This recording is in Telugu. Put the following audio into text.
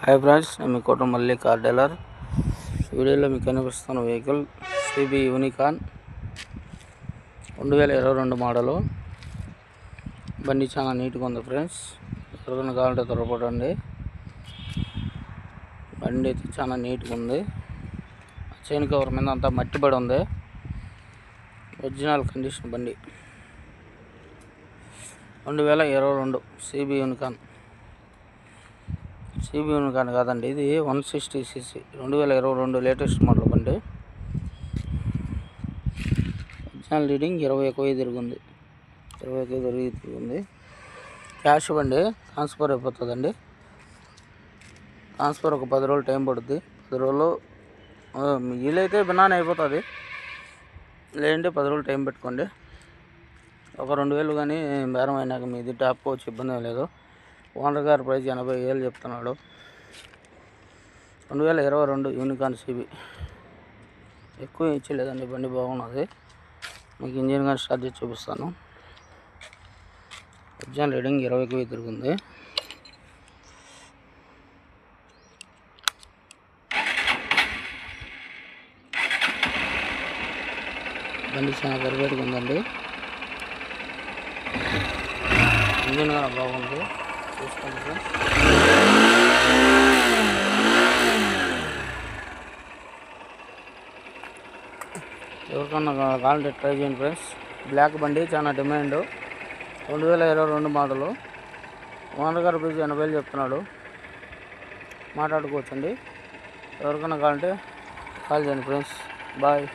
హాయ్ ఫ్రెండ్స్, నేను మీ కోటమల్లి కార్ డీలర్. వీడియోలో మీకు కనిపిస్తున్న వెహికల్ సిబి యూనికాన్ 2022 మోడలు. బండి చాలా నీట్గా ఉంది ఫ్రెండ్స్. ఎవరికైనా కావాలంటే త్వరపడండి. బండి అయితే చాలా నీట్గా ఉంది. చైన్ కవర్ మీద అంతా మట్టి పడి ఉంది. ఒరిజినల్ కండిషన్ బండి. 2022 సిబి యూనికాన్. సిబి యూనికాన్ కాదండి, ఇది 160cc 2022 లేటెస్ట్ మోడల్ బండి. ఒరిజినల్ రీడింగ్ 21,000 తిరిగింది. 21,000 తిరిగింది. క్యాష్ బండి ట్రాన్స్ఫర్ అయిపోతుందండి. ట్రాన్స్ఫర్ ఒక 10 రోజులు టైం పడుద్ది. 10 రోజులు వీలైతే బిన్నానే అయిపోతుంది. లేదంటే 10 రోజులు టైం పెట్టుకోండి. ఒక 2,000 కానీ బేరం అయినాక మీది టాప్కోవచ్చు, ఇబ్బంది లేదు. ఓనర్ గారి ప్రైస్ 80,000 చెప్తున్నాడు. 2022 యూనికాన్ సిబి. ఎక్కువ ఇచ్చలేదండి, బండి బాగున్నది. మీకు ఇంజిన్ కానీ స్టార్ట్ చేసి చూపిస్తాను. ఒరిజినల్ రీడింగ్ 20,000 తిరిగింది. బండి చాలా పర్ఫెక్ట్గా ఉందండి. ఇంజిన్ కూడా బాగుంది, చూసుకోండి ఫ్రెండ్స్. ఎవరికన్నా కావాలంటే ట్రై చేయండి ఫ్రెండ్స్. బ్లాక్ బండి చాలా డిమాండ్. 2022 మోడలు. ఓనర్ గారు ప్రైస్ 80,000 చెప్తున్నాడు. మాట్లాడుకోవచ్చండి. ఎవరికన్నా కావాలంటే కాల్ చేయండి ఫ్రెండ్స్. బాయ్.